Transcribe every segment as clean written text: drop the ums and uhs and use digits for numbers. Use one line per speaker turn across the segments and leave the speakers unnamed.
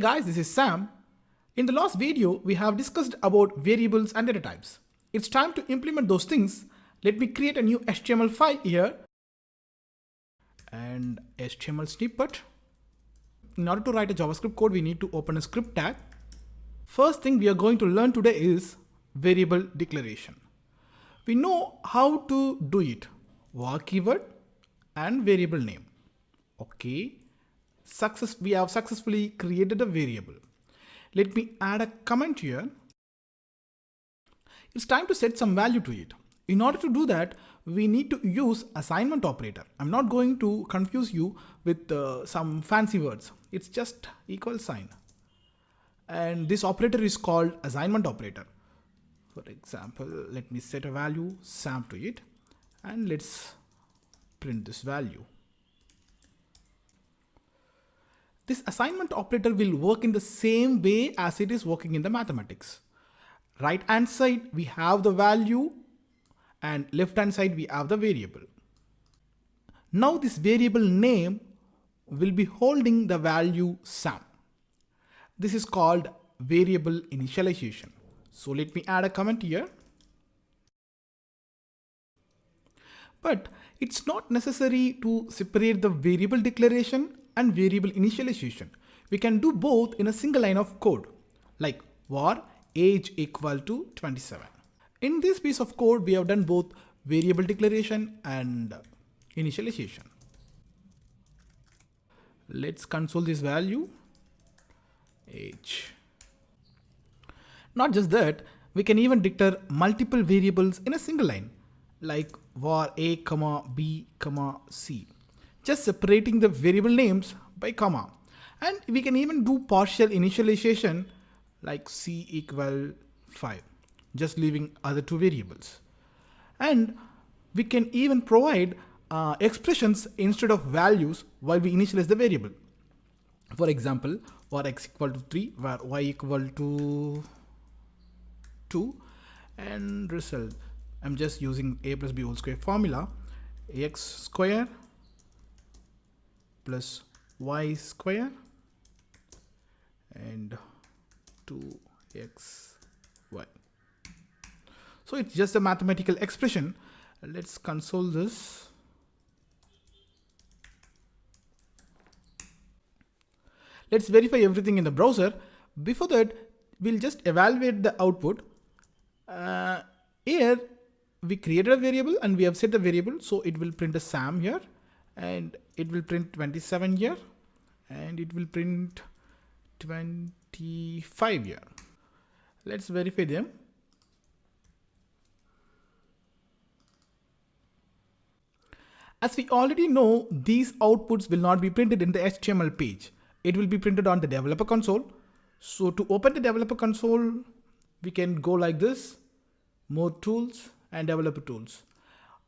guys, this is Sam. In the last video, we have discussed about variables and data types. It's time to implement those things. Let me create a new HTML file here and HTML snippet. In order to write a JavaScript code, we need to open a script tag. First thing we are going to learn today is variable declaration. We know how to do it. Var keyword and variable name. Okay. We have successfully created a variable. Let me add a comment here. It's time to set some value to it. In order to do that, we need to use assignment operator. I'm not going to confuse you with some fancy words. It's just equal sign. And this operator is called assignment operator. For example, let me set a value Sam to it and let's print this value. This assignment operator will work in the same way as it is working in the mathematics. Right hand side we have the value and left hand side we have the variable. Now this variable name will be holding the value Sam. This is called variable initialization. So let me add a comment here. But it's not necessary to separate the variable declaration and variable initialization. We can do both in a single line of code, like var age equal to 27. In this piece of code, we have done both variable declaration and initialization. Let's console this value, age. Not just that, we can even declare multiple variables in a single line, like var a, b, c. Just separating the variable names by comma. And we can even do partial initialization like c equal 5, just leaving other two variables. And we can even provide expressions instead of values while we initialize the variable. For example, var x equal to 3, var y equal to 2, and result. I'm just using a plus b whole square formula, x square plus y square and 2xy. So it's just a mathematical expression. Let's console this. Let's verify everything in the browser. Before that, we'll just evaluate the output. Here we created a variable and we have set the variable, so it will print a Sam here and it will print 27 here and it will print 25 here. Let's verify them. As we already know, these outputs will not be printed in the HTML page. It will be printed on the developer console. So to open the developer console, we can go like this, more tools and developer tools.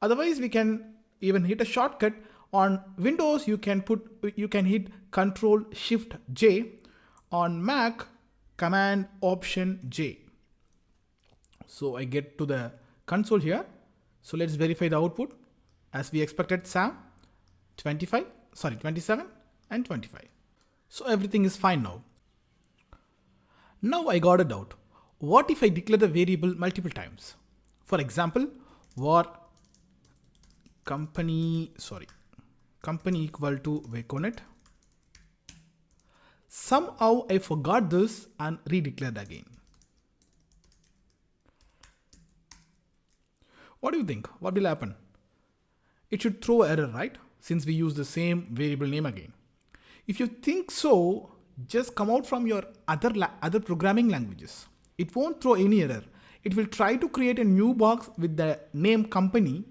Otherwise, we can even hit a shortcut. On Windows, you can hit Control Shift J. On Mac, Command Option J. So I get to the console here. So let's verify the output. As we expected, Sam, 27 and 25. So everything is fine now. Now I got a doubt. What if I declare the variable multiple times? For example, var company equal to VerkkoNet. Somehow I forgot this and redeclared again. What do you think? What will happen? It should throw error, right? Since we use the same variable name again. If you think so, just come out from your other programming languages. It won't throw any error. It will try to create a new box with the name company.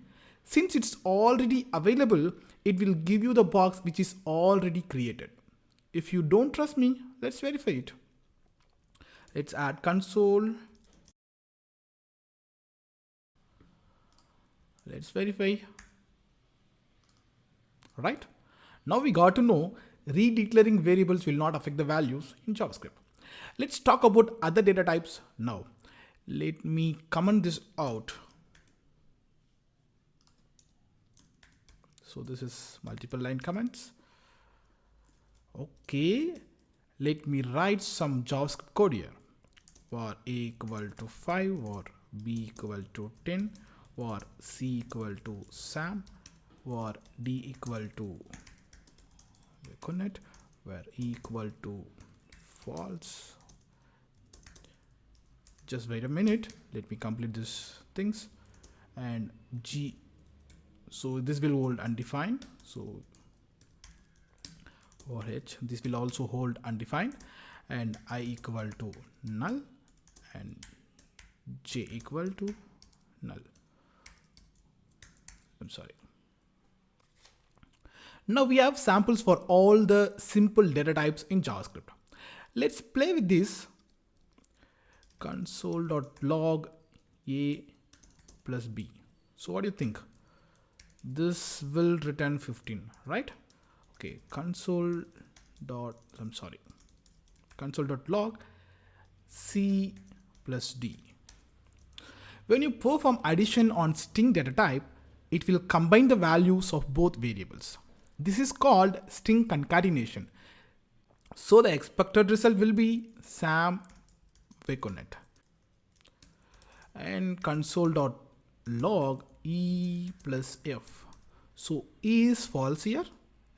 Since it's already available, it will give you the box which is already created. If you don't trust me, let's verify it. Let's add console. Let's verify. Right? Now we got to know redeclaring variables will not affect the values in JavaScript. Let's talk about other data types now. Let me comment this out. So this is multiple line comments. Okay, let me write some JavaScript code here. For a equal to 5, or b equal to 10, or c equal to Sam, or d equal to VerkkoNet, where e equal to false. Just wait a minute, let me complete these things. And g, so this will hold undefined, so or h, this will also hold undefined, and I equal to null and j equal to null. I'm sorry. Now we have samples for all the simple data types in JavaScript. Let's play with this. Console.log a plus b. So what do you think? This will return 15, right? Okay, console.log c plus d. When you perform addition on string data type, it will combine the values of both variables. This is called string concatenation. So the expected result will be Sam VerkkoNet. And console.log e plus f. So e is false here,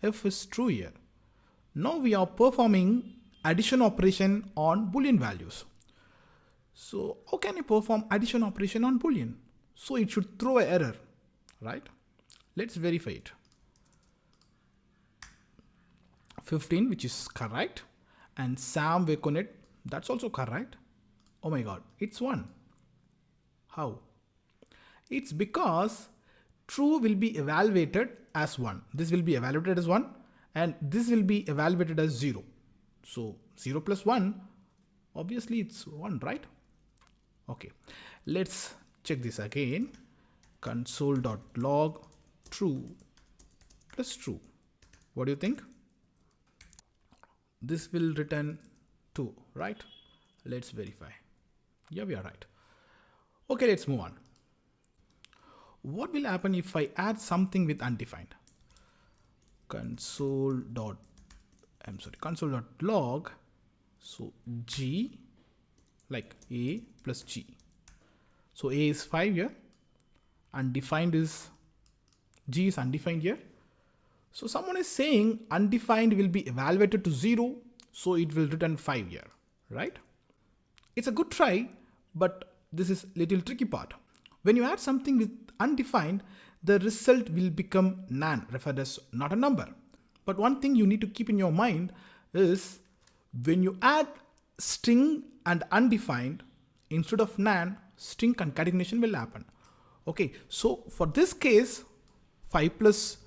f is true here. Now we are performing addition operation on Boolean values. So how can you perform addition operation on Boolean? So it should throw an error, right? Let's verify it. 15, which is correct, and Sam VerkkoNet, that's also correct. Oh my god, it's 1. How? It's because true will be evaluated as 1. This will be evaluated as 1, and this will be evaluated as 0. So 0 plus 1, obviously it's 1, right? Okay, let's check this again. Console.log true plus true. What do you think? This will return 2, right? Let's verify. Yeah, we are right. Okay, let's move on. What will happen if I add something with undefined? Console.log, so g, like a plus g. So a is 5 here, undefined is, g is undefined here. So someone is saying undefined will be evaluated to 0, so it will return 5 here, right? It's a good try, but this is little tricky part. When you add something with undefined, the result will become nan, referred as not a number. But one thing you need to keep in your mind is when you add string and undefined, instead of nan, string concatenation will happen. Okay, so for this case, 5 plus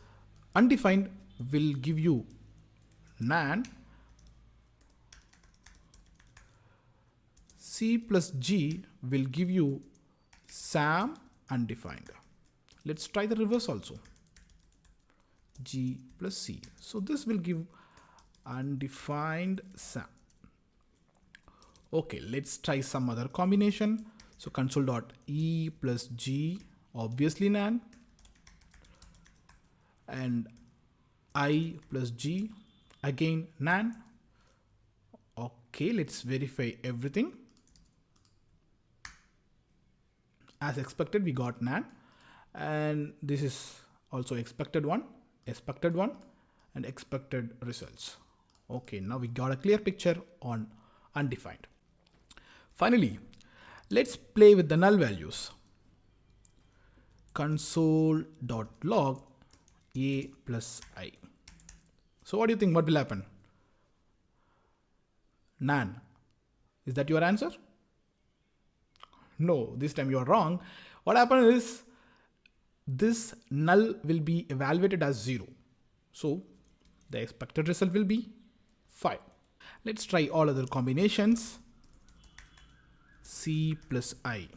undefined will give you nan, c plus g will give you Sam undefined. Let's try the reverse also. G plus c. So this will give undefined Sam. Okay, let's try some other combination. So console.e plus g, obviously nan, and I plus g, again nan. Okay, let's verify everything. As expected, we got nan, and this is also expected one, and expected results. Okay, now we got a clear picture on undefined. Finally, let's play with the null values. Console.log a plus I. So what do you think? What will happen? Nan. Is that your answer? No, this time you are wrong. What happens is this null will be evaluated as 0. So the expected result will be 5. Let's try all other combinations. C plus I.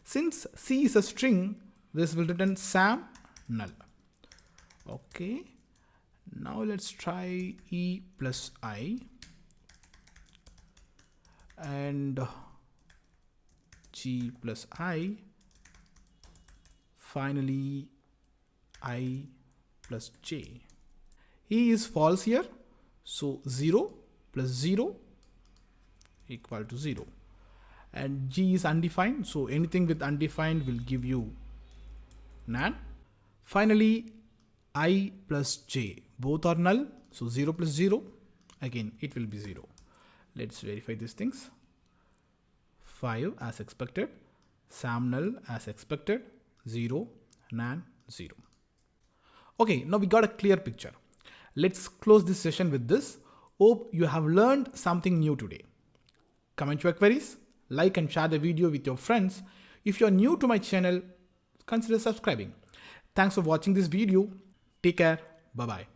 Since C is a string, this will return Sam null. Okay. Now let's try E plus I and G plus I. Finally, I plus J. E is false here. So 0 plus 0 equal to 0. And G is undefined, so anything with undefined will give you none. Finally, I plus J, both are null, so 0 plus 0, again it will be 0. Let's verify these things. 5 as expected, Sam null as expected, 0, nan 0. Okay, now we got a clear picture. Let's close this session with this. Hope you have learned something new today. Comment your queries, like and share the video with your friends. If you are new to my channel, consider subscribing. Thanks for watching this video. Take care. Bye-bye.